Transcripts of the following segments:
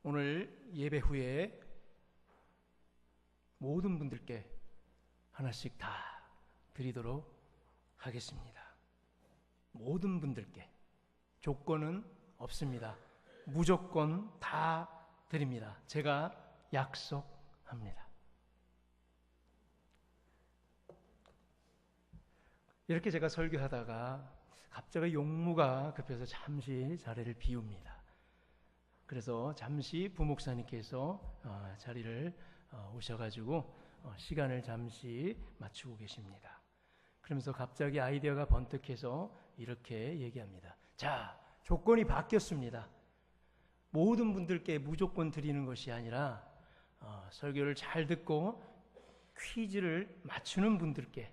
오늘 예배 후에 모든 분들께 하나씩 다 드리도록 하겠습니다. 모든 분들께. 조건은 없습니다. 무조건 다 드립니다. 제가 약속합니다. 이렇게 제가 설교하다가 갑자기 용무가 급해서 잠시 자리를 비웁니다. 그래서 잠시 부목사님께서 자리를 오셔가지고 시간을 잠시 맞추고 계십니다. 그러면서 갑자기 아이디어가 번뜩해서 이렇게 얘기합니다. 자, 조건이 바뀌었습니다. 모든 분들께 무조건 드리는 것이 아니라 설교를 잘 듣고 퀴즈를 맞추는 분들께,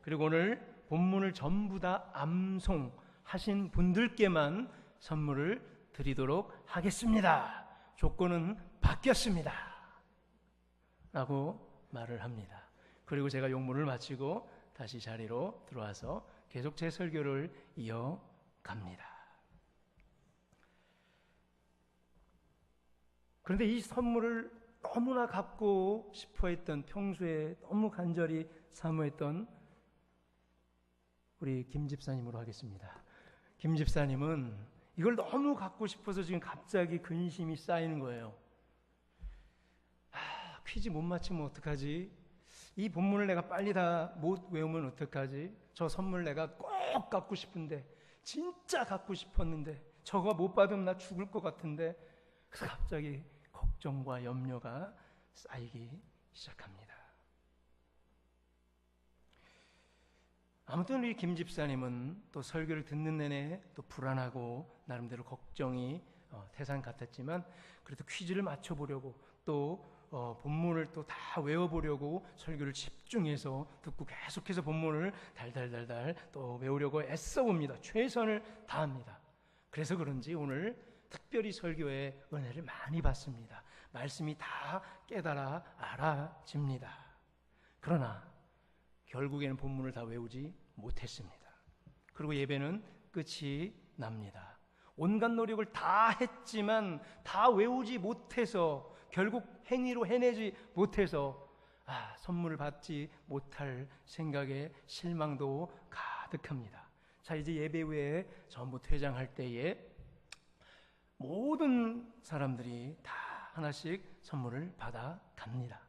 그리고 오늘 본문을 전부 다 암송하신 분들께만 선물을 드리도록 하겠습니다. 조건은 바뀌었습니다. 라고 말을 합니다. 그리고 제가 용문을 마치고 다시 자리로 들어와서 계속 제 설교를 이어갑니다. 그런데 이 선물을 너무나 갖고 싶어 했던, 평소에 너무 간절히 사모했던 우리 김 집사님으로 하겠습니다. 김 집사님은 이걸 너무 갖고 싶어서 지금 갑자기 근심이 쌓이는 거예요. 퀴즈 못 맞추면 어떡하지? 이 본문을 내가 빨리 다 못 외우면 어떡하지? 저 선물 내가 꼭 갖고 싶은데, 진짜 갖고 싶었는데 저거 못 받으면 나 죽을 것 같은데. 그래서 갑자기 걱정과 염려가 쌓이기 시작합니다. 아무튼 우리 김 집사님은 또 설교를 듣는 내내 또 불안하고 나름대로 걱정이 태산 같았지만, 그래도 퀴즈를 맞춰보려고 또 본문을 또 다 외워보려고 설교를 집중해서 듣고 계속해서 본문을 달달달달 또 외우려고 애써봅니다. 최선을 다합니다. 그래서 그런지 오늘 특별히 설교의 은혜를 많이 받습니다. 말씀이 다 깨달아 알아집니다. 그러나 결국에는 본문을 다 외우지 못했습니다. 그리고 예배는 끝이 납니다. 온갖 노력을 다 했지만 다 외우지 못해서, 결국 행위로 해내지 못해서 선물을 받지 못할 생각에 실망도 가득합니다. 자, 이제 예배 후에 전부 퇴장할 때에 모든 사람들이 다 하나씩 선물을 받아 갑니다.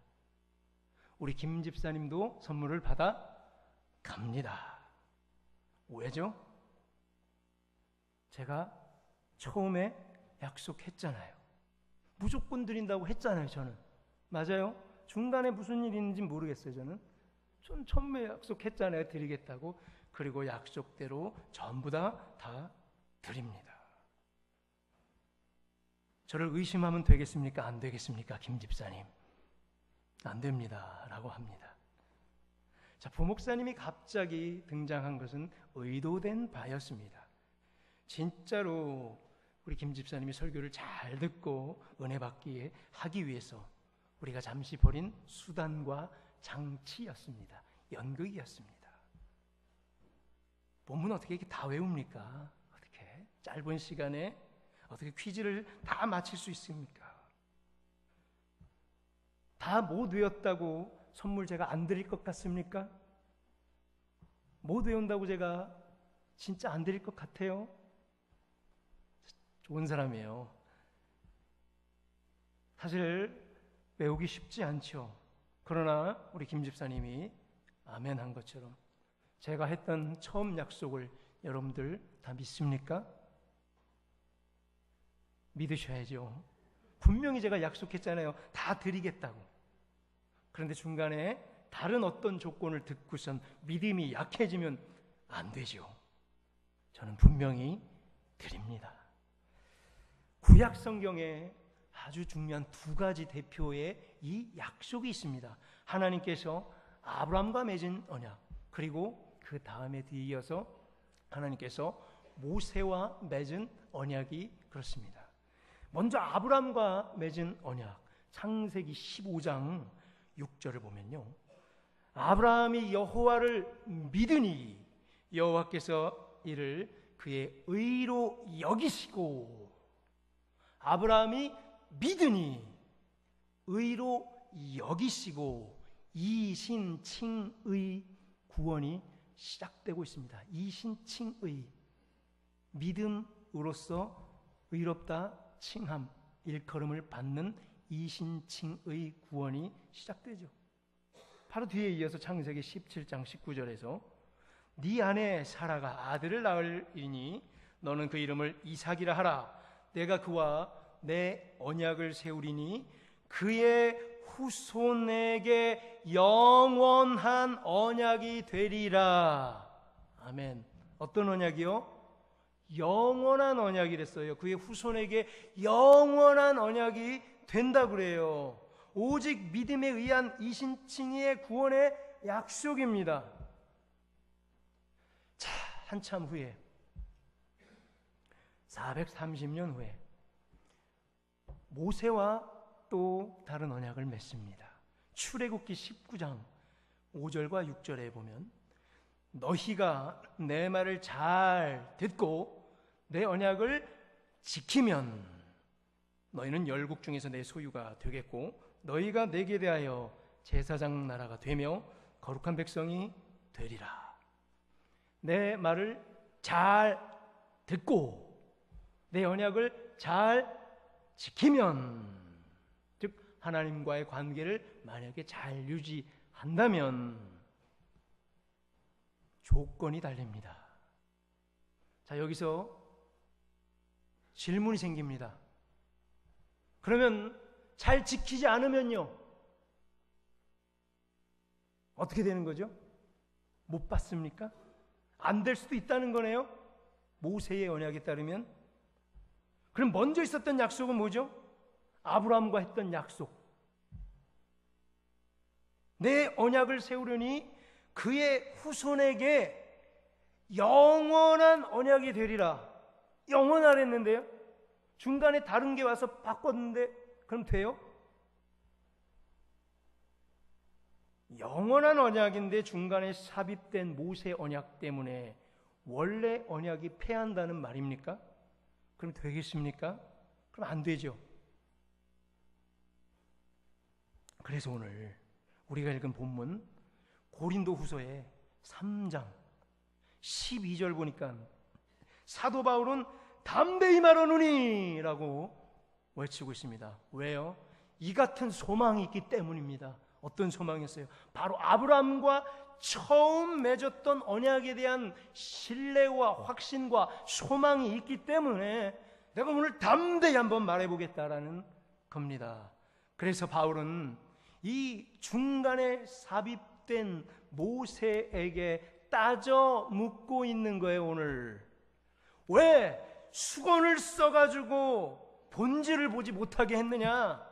우리 김 집사님도 선물을 받아 갑니다. 왜죠? 제가 처음에 약속했잖아요. 무조건 드린다고 했잖아요. 저는 맞아요. 중간에 무슨 일이 있는지 모르겠어요. 전 처음에 약속했잖아요. 드리겠다고. 그리고 약속대로 전부 다 드립니다. 저를 의심하면 되겠습니까? 안 되겠습니까? 김 집사님, 안 됩니다 라고 합니다. 자, 부목사님이 갑자기 등장한 것은 의도된 바였습니다. 진짜로 우리 김 집사님이 설교를 잘 듣고 은혜 받기에 하기 위해서 우리가 잠시 버린 수단과 장치였습니다. 연극이었습니다. 본문 어떻게 이렇게 다 외웁니까? 어떻게 짧은 시간에 어떻게 퀴즈를 다 맞힐 수 있습니까? 다 못 외웠다고 선물 제가 안 드릴 것 같습니까? 못 외운다고 제가 진짜 안 드릴 것 같아요? 좋은 사람이에요. 사실 외우기 쉽지 않죠. 그러나 우리 김 집사님이 아멘 한 것처럼 제가 했던 처음 약속을 여러분들 다 믿습니까? 믿으셔야죠. 분명히 제가 약속했잖아요. 다 드리겠다고. 그런데 중간에 다른 어떤 조건을 듣고선 믿음이 약해지면 안 되죠. 저는 분명히 드립니다. 구약 성경에 아주 중요한 두 가지 대표의 이 약속이 있습니다. 하나님께서 아브라함과 맺은 언약, 그리고 그 다음에 뒤이어서 하나님께서 모세와 맺은 언약이 그렇습니다. 먼저 아브라함과 맺은 언약, 창세기 15장 6절을 보면요, 아브라함이 여호와를 믿으니 여호와께서 이를 그의 의로 여기시고, 아브라함이 믿으니 의로 여기시고 이신칭의 구원이 시작되고 있습니다. 이신칭의, 믿음으로써 의롭다 칭함, 일컬음을 받는 이신칭의 구원이 시작되죠. 바로 뒤에 이어서 창세기 17장 19절에서 네 아내 사라가 아들을 낳으리니 너는 그 이름을 이삭이라 하라. 내가 그와 내 언약을 세우리니 그의 후손에게 영원한 언약이 되리라. 아멘. 어떤 언약이요? 영원한 언약이랬어요. 그의 후손에게 영원한 언약이 된다 그래요. 오직 믿음에 의한 이신칭의의 구원의 약속입니다. 자, 한참 후에 430년 후에 모세와 또 다른 언약을 맺습니다. 출애굽기 19장 5절과 6절에 보면 너희가 내 말을 잘 듣고 내 언약을 지키면 너희는 열국 중에서 내 소유가 되겠고 너희가 내게 대하여 제사장 나라가 되며 거룩한 백성이 되리라. 내 말을 잘 듣고 내 언약을 잘 지키면, 즉 하나님과의 관계를 만약에 잘 유지한다면 조건이 달립니다. 자, 여기서 질문이 생깁니다. 그러면 잘 지키지 않으면요, 어떻게 되는 거죠? 못 받습니까? 안 될 수도 있다는 거네요. 모세의 언약에 따르면. 그럼 먼저 있었던 약속은 뭐죠? 아브라함과 했던 약속. 내 언약을 세우려니 그의 후손에게 영원한 언약이 되리라. 영원하랬는데요. 중간에 다른 게 와서 바꿨는데 그럼 돼요? 영원한 언약인데 중간에 삽입된 모세 언약 때문에 원래 언약이 패한다는 말입니까? 그럼 되겠습니까? 그럼 안 되죠. 그래서 오늘 우리가 읽은 본문 고린도후서의 3장 12절 보니까 사도 바울은 담대히 말하노니 라고 외치고 있습니다. 왜요? 이 같은 소망이 있기 때문입니다. 어떤 소망이었어요? 바로 아브라함과 처음 맺었던 언약에 대한 신뢰와 확신과 소망이 있기 때문에 내가 오늘 담대히 한번 말해보겠다라는 겁니다. 그래서 바울은 이 중간에 삽입된 모세에게 따져 묻고 있는 거예요. 오늘 왜 수건을 써가지고 본질을 보지 못하게 했느냐?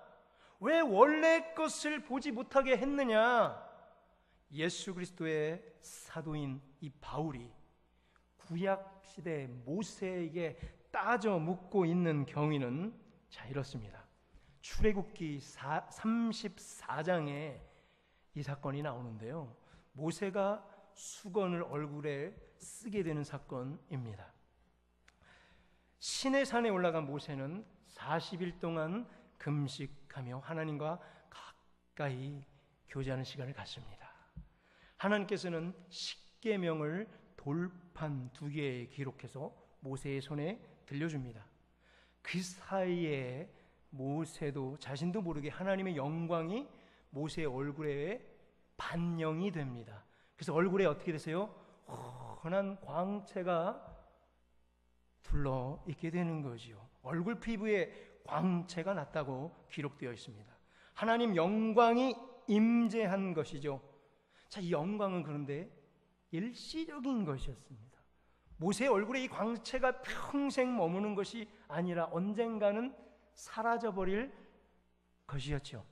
왜 원래 것을 보지 못하게 했느냐? 예수 그리스도의 사도인 이 바울이 구약시대 모세에게 따져 묻고 있는 경위는 자 이렇습니다. 출애굽기 34장에 이 사건이 나오는데요, 모세가 수건을 얼굴에 쓰게 되는 사건입니다. 시내산에 올라간 모세는 40일 동안 금식하며 하나님과 가까이 교제하는 시간을 갖습니다. 하나님께서는 십계명을 돌판 2개에 기록해서 모세의 손에 들려줍니다. 그 사이에 모세도 자신도 모르게 하나님의 영광이 모세의 얼굴에 반영이 됩니다. 그래서 얼굴에 어떻게 되세요? 환한 광채가 둘러 있게 되는 거지요. 얼굴 피부에 광채가 났다고 기록되어 있습니다. 하나님 영광이 임재한 것이죠. 자, 이 영광은 그런데 일시적인 것이었습니다. 모세의 얼굴에 이 광채가 평생 머무는 것이 아니라 언젠가는 사라져버릴 것이었죠.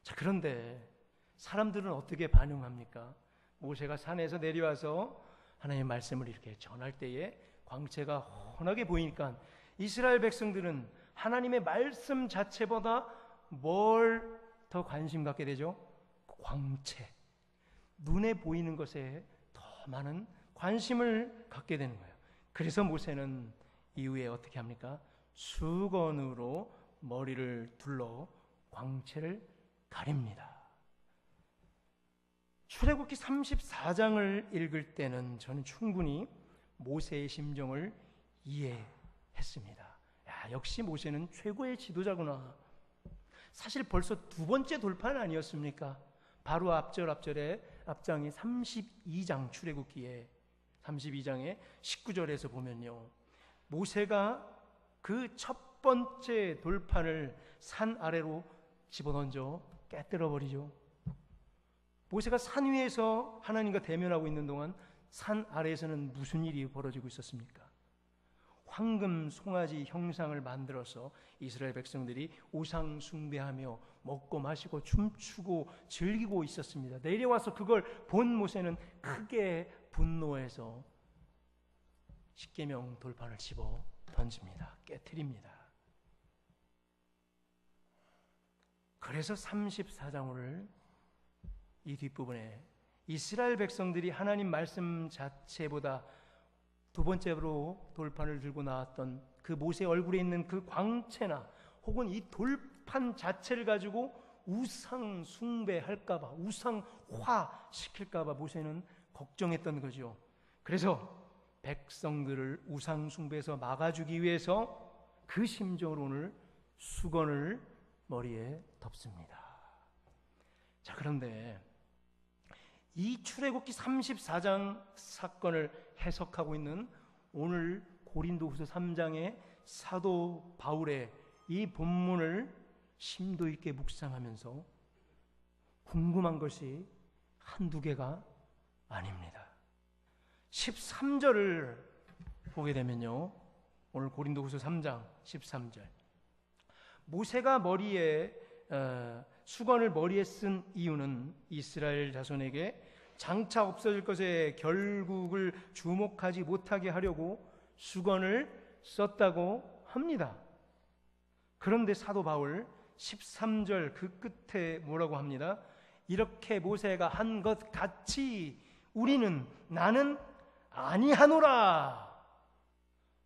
자, 그런데 사람들은 어떻게 반응합니까? 모세가 산에서 내려와서 하나님의 말씀을 이렇게 전할 때에 광채가 환하게 보이니까 이스라엘 백성들은 하나님의 말씀 자체보다 뭘 더 관심 갖게 되죠? 광채, 눈에 보이는 것에 더 많은 관심을 갖게 되는 거예요. 그래서 모세는 이후에 어떻게 합니까? 수건으로 머리를 둘러 광채를 가립니다. 출애굽기 34장을 읽을 때는 저는 충분히 모세의 심정을 이해했습니다. 야, 역시 모세는 최고의 지도자구나. 사실 벌써 두 번째 돌파는 아니었습니까? 바로 앞절에 앞장이 32장 출애굽기에 32장의 19절에서 보면요, 모세가 그 첫 번째 돌판을 산 아래로 집어던져 깨뜨려 버리죠. 모세가 산 위에서 하나님과 대면하고 있는 동안 산 아래에서는 무슨 일이 벌어지고 있었습니까? 황금 송아지 형상을 만들어서 이스라엘 백성들이 우상 숭배하며 먹고 마시고 춤추고 즐기고 있었습니다. 내려와서 그걸 본 모세는 크게 분노해서 십계명 돌판을 집어 던집니다. 깨트립니다. 그래서 34장 오늘 이 뒷부분에 이스라엘 백성들이 하나님 말씀 자체보다 두 번째로 돌판을 들고 나왔던 그 모세 얼굴에 있는 그 광채나 혹은 이 돌판 자체를 가지고 우상 숭배할까봐, 우상화 시킬까봐 모세는 걱정했던 거죠. 그래서 백성들을 우상 숭배에서 막아주기 위해서 그 심정으로 오늘 수건을 머리에 덮습니다. 자, 그런데 이 출애굽기 34장 사건을 해석하고 있는 오늘 고린도후서 3장의 사도 바울의 이 본문을 심도 있게 묵상하면서 궁금한 것이 한두 개가 아닙니다. 13절을 보게 되면요, 오늘 고린도후서 3장 13절, 모세가 수건을 머리에 쓴 이유는 이스라엘 자손에게 장차 없어질 것에 결국을 주목하지 못하게 하려고 수건을 썼다고 합니다. 그런데 사도 바울 13절 그 끝에 뭐라고 합니다? 이렇게 모세가 한 것 같이 나는 아니하노라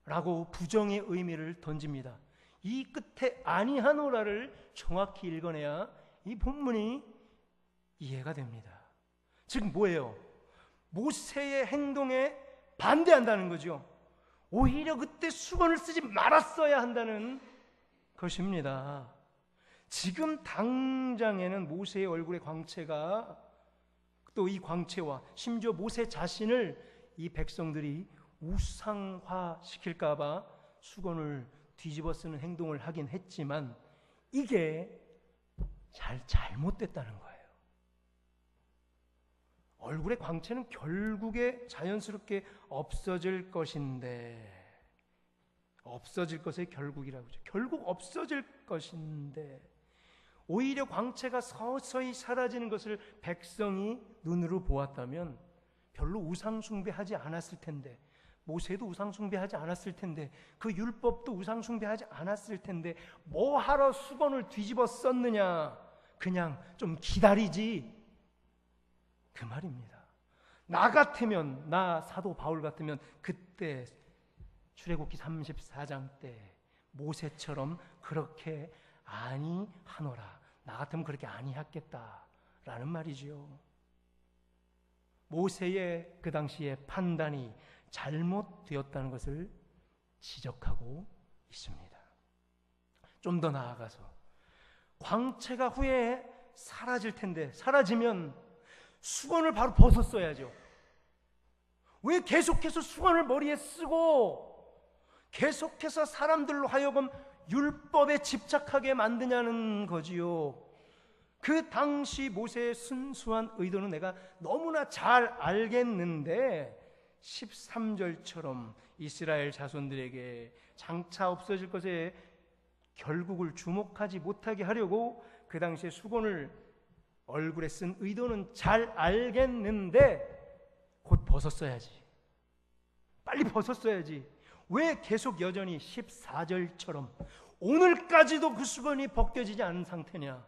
라고 부정의 의미를 던집니다. 이 끝에 아니하노라를 정확히 읽어내야 이 본문이 이해가 됩니다. 즉 뭐예요? 모세의 행동에 반대한다는 거죠. 오히려 그때 수건을 쓰지 말았어야 한다는 것입니다. 지금 당장에는 모세의 얼굴의 광채가, 또 이 광채와 심지어 모세 자신을 이 백성들이 우상화 시킬까봐 수건을 뒤집어 쓰는 행동을 하긴 했지만 이게 잘못됐다는 거예요. 얼굴의 광채는 결국에 자연스럽게 없어질 것인데, 없어질 것의 결국이라고 하죠. 결국 없어질 것인데 오히려 광채가 서서히 사라지는 것을 백성이 눈으로 보았다면 별로 우상 숭배하지 않았을 텐데, 모세도 우상 숭배하지 않았을 텐데, 그 율법도 우상 숭배하지 않았을 텐데 뭐 하러 수건을 뒤집어 썼느냐, 그냥 좀 기다리지, 그 말입니다. 나 사도 바울 같으면 그때 출애굽기 34장 때 모세처럼 그렇게 아니하노라, 나 같으면 그렇게 아니했겠다라는 말이지요. 모세의 그 당시의 판단이 잘못되었다는 것을 지적하고 있습니다. 좀 더 나아가서 광채가 후에 사라질 텐데, 사라지면 수건을 바로 벗었어야죠. 왜 계속해서 수건을 머리에 쓰고 계속해서 사람들로 하여금 율법에 집착하게 만드냐는 거지요. 그 당시 모세의 순수한 의도는 내가 너무나 잘 알겠는데 13절처럼 이스라엘 자손들에게 장차 없어질 것에 결국을 주목하지 못하게 하려고 그 당시에 수건을 얼굴에 쓴 의도는 잘 알겠는데 곧 벗었어야지, 빨리 벗었어야지. 왜 계속 여전히 14절처럼 오늘까지도 그 수건이 벗겨지지 않은 상태냐.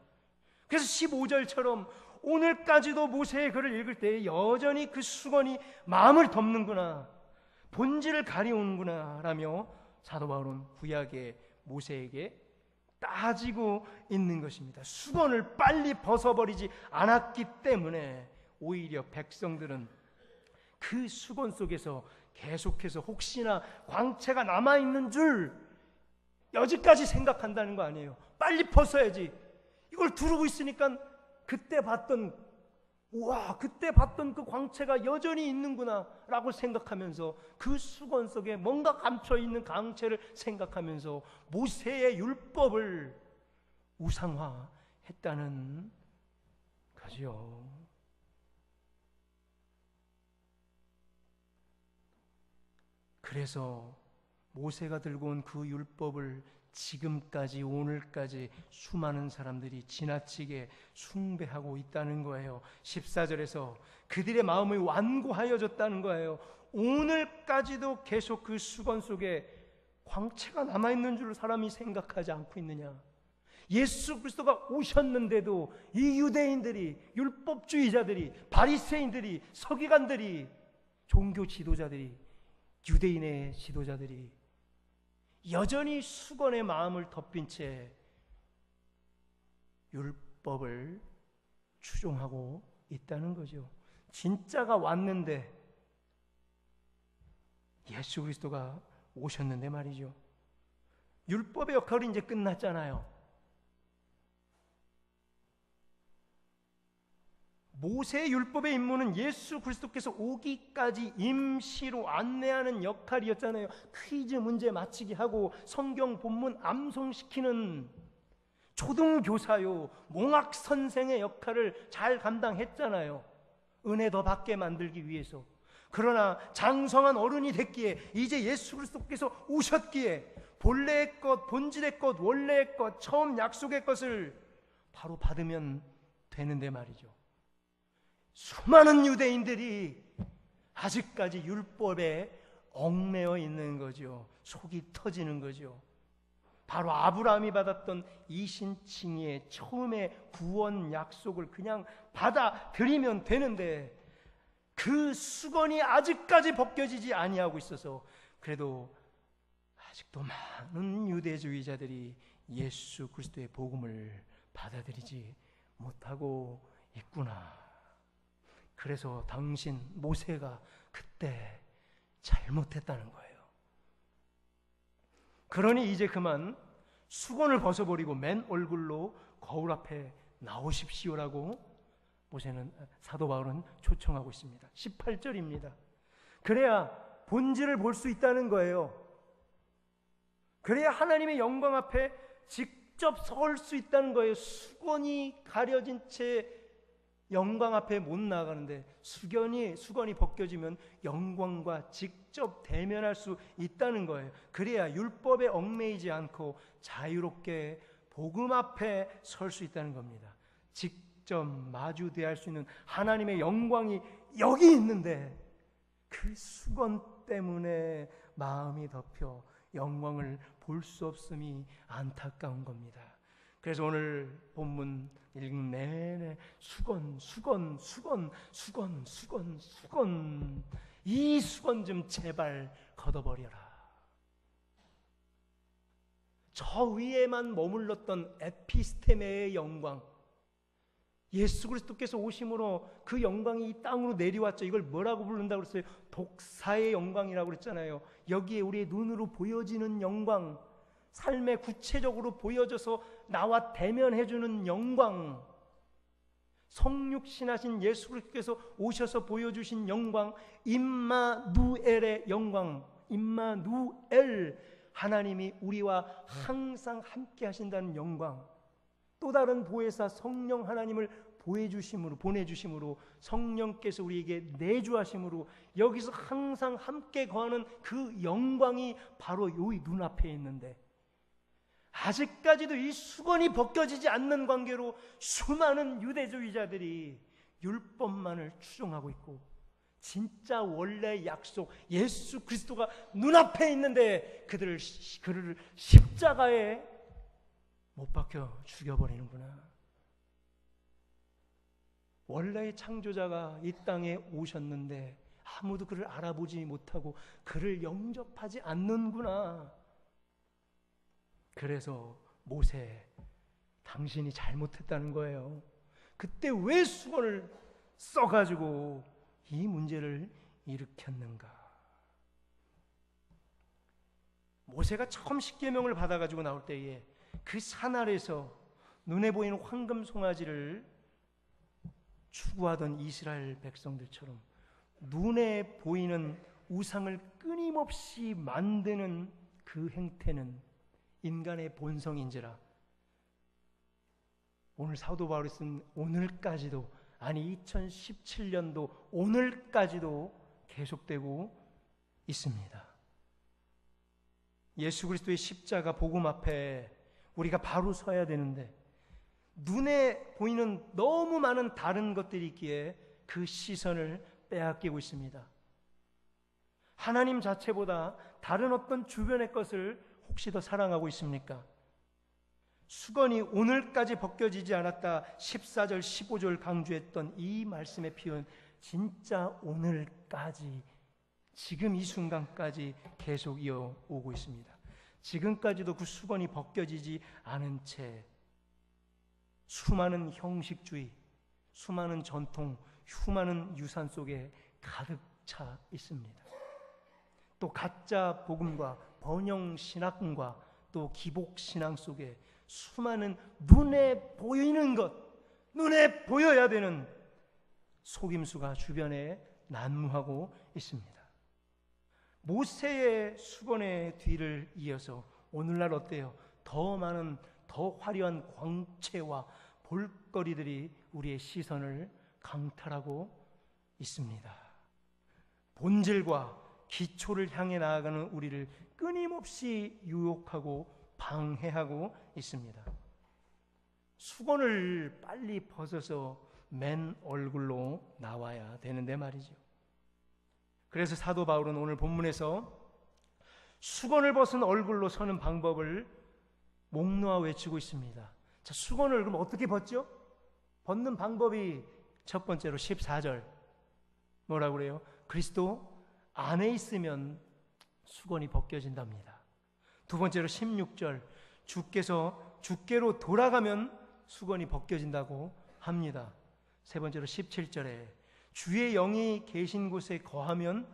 그래서 15절처럼 오늘까지도 모세의 글을 읽을 때 여전히 그 수건이 마음을 덮는구나, 본질을 가리우는구나 라며 사도 바울은 구약의 모세에게 따지고 있는 것입니다. 수건을 빨리 벗어버리지 않았기 때문에 오히려 백성들은 그 수건 속에서 계속해서 혹시나 광채가 남아있는 줄 여지까지 생각한다는 거 아니에요. 빨리 벗어야지. 이걸 두르고 있으니까 그때 봤던 그 광채가 여전히 있는구나 라고 생각하면서 그 수건 속에 뭔가 감춰있는 광채를 생각하면서 모세의 율법을 우상화했다는 거죠. 그래서 모세가 들고 온 그 율법을 지금까지 오늘까지 수많은 사람들이 지나치게 숭배하고 있다는 거예요. 14절에서 그들의 마음이 완고하여졌다는 거예요. 오늘까지도 계속 그 수건 속에 광채가 남아있는 줄 사람이 생각하지 않고 있느냐. 예수 그리스도가 오셨는데도 이 유대인들이, 율법주의자들이, 바리새인들이, 서기관들이, 종교 지도자들이, 유대인의 지도자들이 여전히 수건의 마음을 덮인 채 율법을 추종하고 있다는 거죠. 진짜가 왔는데, 예수 그리스도가 오셨는데 말이죠. 율법의 역할이 이제 끝났잖아요. 모세의 율법의 임무는 예수 그리스도께서 오기까지 임시로 안내하는 역할이었잖아요. 퀴즈 문제 맞히게 하고 성경 본문 암송시키는 초등교사요, 몽학 선생의 역할을 잘 감당했잖아요. 은혜 더 받게 만들기 위해서. 그러나 장성한 어른이 됐기에, 이제 예수 그리스도께서 오셨기에 본래의 것, 본질의 것, 원래의 것, 처음 약속의 것을 바로 받으면 되는데 말이죠. 수많은 유대인들이 아직까지 율법에 얽매여 있는 거죠. 속이 터지는 거죠. 바로 아브라함이 받았던 이신칭의의 처음의 구원 약속을 그냥 받아들이면 되는데, 그 수건이 아직까지 벗겨지지 아니하고 있어서 그래도 아직도 많은 유대주의자들이 예수 그리스도의 복음을 받아들이지 못하고 있구나. 그래서 당신 모세가 그때 잘못했다는 거예요. 그러니 이제 그만 수건을 벗어버리고 맨 얼굴로 거울 앞에 나오십시오라고 모세는, 사도 바울은 초청하고 있습니다. 18절입니다. 그래야 본질을 볼 수 있다는 거예요. 그래야 하나님의 영광 앞에 직접 설 수 있다는 거예요. 수건이 가려진 채 영광 앞에 못 나가는데 수건이 벗겨지면 영광과 직접 대면할 수 있다는 거예요. 그래야 율법에 얽매이지 않고 자유롭게 복음 앞에 설 수 있다는 겁니다. 직접 마주 대할 수 있는 하나님의 영광이 여기 있는데 그 수건 때문에 마음이 덮여 영광을 볼 수 없음이 안타까운 겁니다. 그래서 오늘 본문 읽는 내내 수건, 이 수건 좀 제발 걷어버려라. 저 위에만 머물렀던 에피스테메의 영광, 예수 그리스도께서 오심으로 그 영광이 이 땅으로 내려왔죠. 이걸 뭐라고 부른다고 그랬어요? 독사의 영광이라고 그랬잖아요. 여기에 우리의 눈으로 보여지는 영광, 삶에 구체적으로 보여져서 나와 대면해주는 영광, 성육신하신 예수 그리스도께서 오셔서 보여주신 영광, 임마누엘의 영광, 임마누엘, 하나님이 우리와 항상 함께 하신다는 영광, 또 다른 보혜사 성령 하나님을 보내주심으로 성령께서 우리에게 내주하심으로 여기서 항상 함께 거하는 그 영광이 바로 여기 눈앞에 있는데, 아직까지도 이 수건이 벗겨지지 않는 관계로 수많은 유대주의자들이 율법만을 추종하고 있고, 진짜 원래 약속 예수 그리스도가 눈앞에 있는데 그를 십자가에 못 박혀 죽여버리는구나. 원래의 창조자가 이 땅에 오셨는데 아무도 그를 알아보지 못하고 그를 영접하지 않는구나. 그래서 모세, 당신이 잘못했다는 거예요. 그때 왜 수건을 써가지고 이 문제를 일으켰는가? 모세가 처음 십계명을 받아가지고 나올 때에 그 산 아래서 눈에 보이는 황금 송아지를 추구하던 이스라엘 백성들처럼 눈에 보이는 우상을 끊임없이 만드는 그 행태는 인간의 본성인지라 오늘 사도 바울이 쓴 오늘까지도, 아니 2017년도 오늘까지도 계속되고 있습니다. 예수 그리스도의 십자가 복음 앞에 우리가 바로 서야 되는데 눈에 보이는 너무 많은 다른 것들이 있기에 그 시선을 빼앗기고 있습니다. 하나님 자체보다 다른 어떤 주변의 것을 혹시 더 사랑하고 있습니까? 수건이 오늘까지 벗겨지지 않았다 14절 15절 강조했던 이 말씀의 표현, 진짜 오늘까지, 지금 이 순간까지 계속 이어오고 있습니다. 지금까지도 그 수건이 벗겨지지 않은 채 수많은 형식주의, 수많은 전통, 수많은 유산 속에 가득 차 있습니다. 또 가짜 복음과 번영 신학과 또 기복 신앙 속에 수많은 눈에 보이는 것, 눈에 보여야 되는 속임수가 주변에 난무하고 있습니다. 모세의 수건의 뒤를 이어서 오늘날 어때요? 더 많은, 더 화려한 광채와 볼거리들이 우리의 시선을 강탈하고 있습니다. 본질과 기초를 향해 나아가는 우리를 끊임없이 유혹하고 방해하고 있습니다. 수건을 빨리 벗어서 맨 얼굴로 나와야 되는데 말이죠. 그래서 사도 바울은 오늘 본문에서 수건을 벗은 얼굴로 서는 방법을 목놓아 외치고 있습니다. 자, 수건을 그럼 어떻게 벗죠? 벗는 방법이 첫 번째로 14절 뭐라고 그래요? 그리스도 안에 있으면 수건이 벗겨진답니다. 두 번째로 16절 주께로 돌아가면 수건이 벗겨진다고 합니다. 세 번째로 17절에 주의 영이 계신 곳에 거하면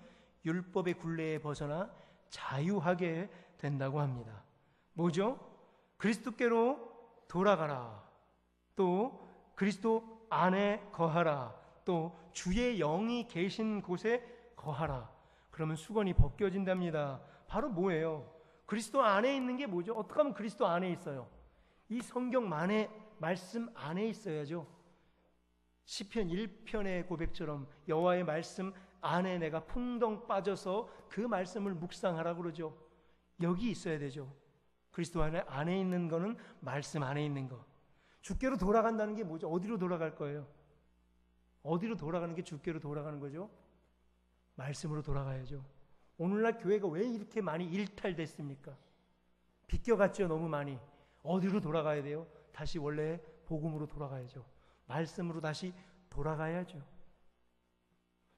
율법의 굴레에 벗어나 자유하게 된다고 합니다. 뭐죠? 그리스도께로 돌아가라. 또 그리스도 안에 거하라. 또 주의 영이 계신 곳에 거하라. 그러면 수건이 벗겨진답니다. 바로 뭐예요? 그리스도 안에 있는 게 뭐죠? 어떻게 하면 그리스도 안에 있어요? 이 성경만의 말씀 안에 있어야죠. 시편 1편의 고백처럼 여호와의 말씀 안에 내가 풍덩 빠져서 그 말씀을 묵상하라고 그러죠. 여기 있어야 되죠. 그리스도 안에 있는 거는 말씀 안에 있는 거. 주께로 돌아간다는 게 뭐죠? 어디로 돌아갈 거예요? 어디로 돌아가는 게 주께로 돌아가는 거죠? 말씀으로 돌아가야죠. 오늘날 교회가 왜 이렇게 많이 일탈됐습니까? 비껴갔죠, 너무 많이. 어디로 돌아가야 돼요? 다시 원래 복음으로 돌아가야죠. 말씀으로 다시 돌아가야죠.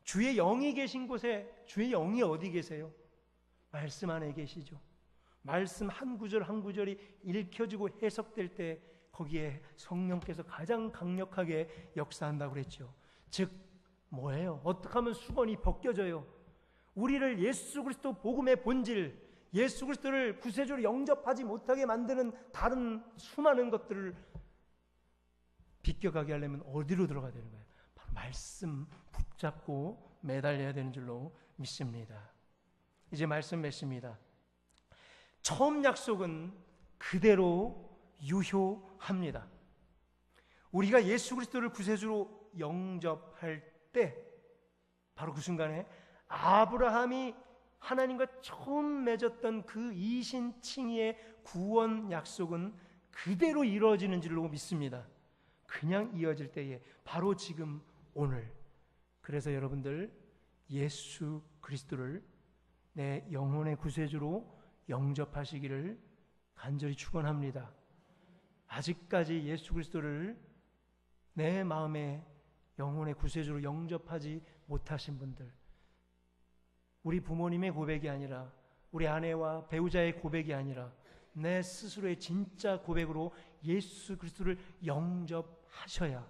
주의 영이 계신 곳에, 주의 영이 어디 계세요? 말씀 안에 계시죠. 말씀 한 구절 한 구절이 읽혀지고 해석될 때 거기에 성령께서 가장 강력하게 역사한다고 그랬죠. 즉 뭐예요? 어떻게 하면 수건이 벗겨져요? 우리를 예수 그리스도 복음의 본질, 예수 그리스도를 구세주로 영접하지 못하게 만드는 다른 수많은 것들을 비껴가게 하려면 어디로 들어가야 되는 거예요? 바로 말씀 붙잡고 매달려야 되는 줄로 믿습니다. 이제 말씀 맺습니다. 처음 약속은 그대로 유효합니다. 우리가 예수 그리스도를 구세주로 영접할 때 바로 그 순간에 아브라함이 하나님과 처음 맺었던 그 이신칭의의 구원 약속은 그대로 이루어지는 줄로 믿습니다. 그냥 이어질 때에 바로 지금 오늘. 그래서 여러분들 예수 그리스도를 내 영혼의 구세주로 영접하시기를 간절히 축원합니다. 아직까지 예수 그리스도를 내 마음의 영혼의 구세주로 영접하지 못하신 분들, 우리 부모님의 고백이 아니라, 우리 아내와 배우자의 고백이 아니라 내 스스로의 진짜 고백으로 예수 그리스도를 영접하셔야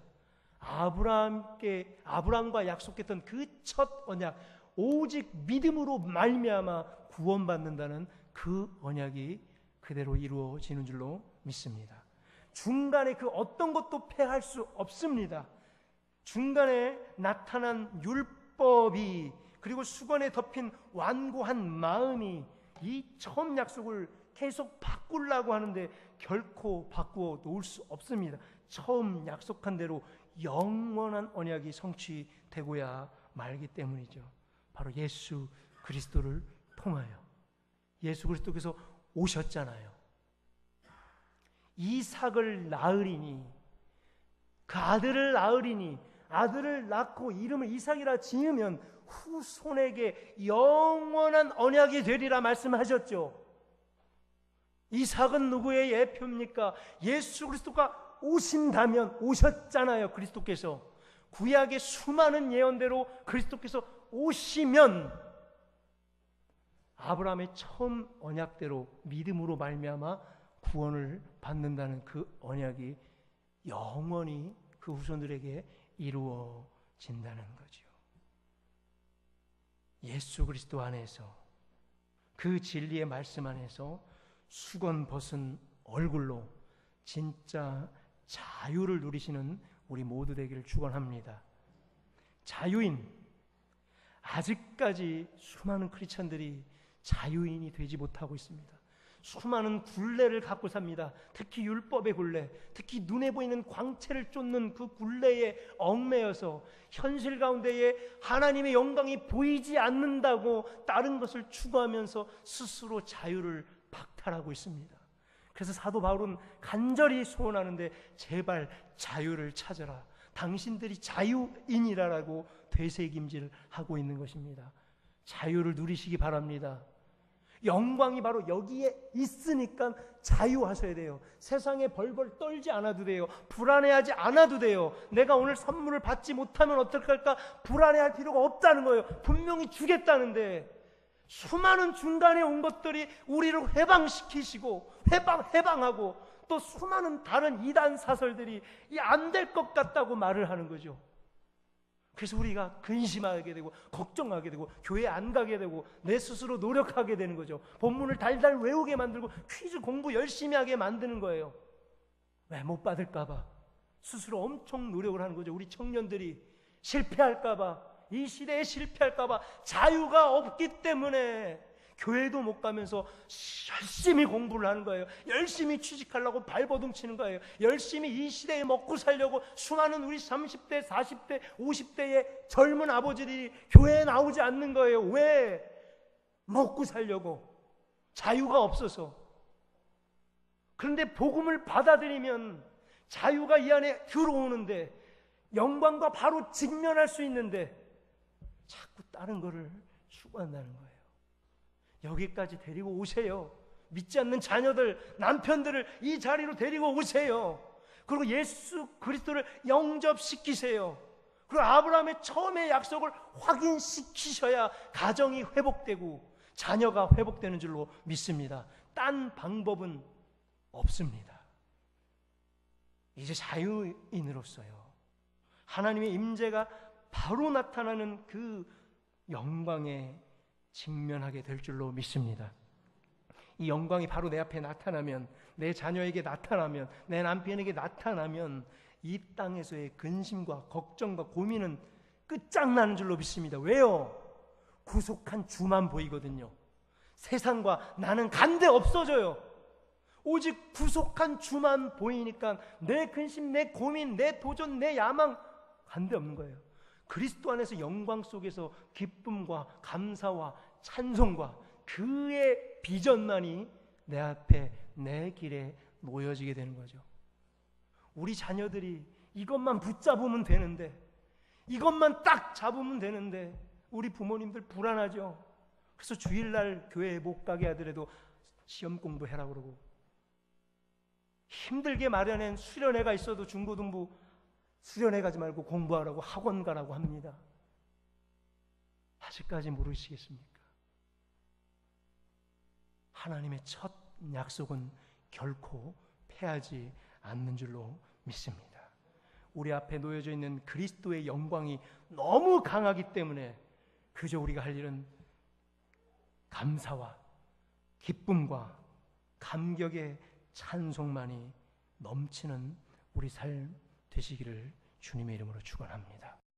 아브라함과 약속했던 그 첫 언약, 오직 믿음으로 말미암아 구원받는다는 그 언약이 그대로 이루어지는 줄로 믿습니다. 중간에 그 어떤 것도 패할 수 없습니다. 중간에 나타난 율법이, 그리고 수건에 덮인 완고한 마음이 이 처음 약속을 계속 바꾸려고 하는데 결코 바꾸어 놓을 수 없습니다. 처음 약속한 대로 영원한 언약이 성취되고야 말기 때문이죠. 바로 예수 그리스도를 통하여. 예수 그리스도께서 오셨잖아요. 이삭을 낳으리니, 그 아들을 낳으리니, 아들을 낳고 이름을 이삭이라 지으면 후손에게 영원한 언약이 되리라 말씀하셨죠. 이삭은 누구의 예표입니까? 예수 그리스도가 오신다면, 오셨잖아요. 그리스도께서 구약의 수많은 예언대로 그리스도께서 오시면 아브라함의 처음 언약대로 믿음으로 말미암아 구원을 받는다는 그 언약이 영원히 그 후손들에게 이루어진다는 거죠. 예수 그리스도 안에서, 그 진리의 말씀 안에서 수건 벗은 얼굴로 진짜 자유를 누리시는 우리 모두 되기를 축원합니다. 자유인, 아직까지 수많은 크리스천들이 자유인이 되지 못하고 있습니다. 수많은 굴레를 갖고 삽니다. 특히 율법의 굴레, 특히 눈에 보이는 광채를 쫓는 그 굴레에 얽매여서 현실 가운데에 하나님의 영광이 보이지 않는다고 다른 것을 추구하면서 스스로 자유를 박탈하고 있습니다. 그래서 사도 바울은 간절히 소원하는데 제발 자유를 찾아라. 당신들이 자유인이라고 되새김질을 하고 있는 것입니다. 자유를 누리시기 바랍니다. 영광이 바로 여기에 있으니까 자유하셔야 돼요. 세상에 벌벌 떨지 않아도 돼요. 불안해하지 않아도 돼요. 내가 오늘 선물을 받지 못하면 어떡할까 불안해할 필요가 없다는 거예요. 분명히 주겠다는데 수많은 중간에 온 것들이 우리를 해방시키시고 해방하고 또 수많은 다른 이단 사설들이 안 될 것 같다고 말을 하는 거죠. 그래서 우리가 근심하게 되고 걱정하게 되고 교회 안 가게 되고 내 스스로 노력하게 되는 거죠. 본문을 달달 외우게 만들고 퀴즈 공부 열심히 하게 만드는 거예요. 왜? 못 받을까 봐. 스스로 엄청 노력을 하는 거죠. 우리 청년들이 실패할까 봐, 이 시대에 실패할까 봐, 자유가 없기 때문에 교회도 못 가면서 열심히 공부를 하는 거예요. 열심히 취직하려고 발버둥 치는 거예요. 열심히 이 시대에 먹고 살려고 수많은 우리 30대, 40대, 50대의 젊은 아버지들이 교회에 나오지 않는 거예요. 왜? 먹고 살려고. 자유가 없어서. 그런데 복음을 받아들이면 자유가 이 안에 들어오는데, 영광과 바로 직면할 수 있는데 자꾸 다른 거를 추구한다는 거예요. 여기까지 데리고 오세요. 믿지 않는 자녀들, 남편들을 이 자리로 데리고 오세요. 그리고 예수 그리스도를 영접시키세요. 그리고 아브라함의 처음의 약속을 확인시키셔야 가정이 회복되고 자녀가 회복되는 줄로 믿습니다. 딴 방법은 없습니다. 이제 자유인으로서요, 하나님의 임재가 바로 나타나는 그 영광에 직면하게 될 줄로 믿습니다. 이 영광이 바로 내 앞에 나타나면, 내 자녀에게 나타나면, 내 남편에게 나타나면 이 땅에서의 근심과 걱정과 고민은 끝장나는 줄로 믿습니다. 왜요? 구속한 주만 보이거든요. 세상과 나는 간데 없어져요. 오직 구속한 주만 보이니까 내 근심, 내 고민, 내 도전, 내 야망 간데 없는 거예요. 그리스도 안에서 영광 속에서 기쁨과 감사와 찬송과 그의 비전만이 내 앞에, 내 길에 놓여지게 되는 거죠. 우리 자녀들이 이것만 붙잡으면 되는데, 이것만 딱 잡으면 되는데 우리 부모님들 불안하죠. 그래서 주일날 교회에 못 가게 하더라도 시험 공부해라 그러고, 힘들게 마련한 수련회가 있어도 중고등부 수련회 가지 말고 공부하라고 학원 가라고 합니다. 아직까지 모르시겠습니까? 하나님의 첫 약속은 결코 패하지 않는 줄로 믿습니다. 우리 앞에 놓여져 있는 그리스도의 영광이 너무 강하기 때문에 그저 우리가 할 일은 감사와 기쁨과 감격의 찬송만이 넘치는 우리 삶 되시기를 주님의 이름으로 축원합니다.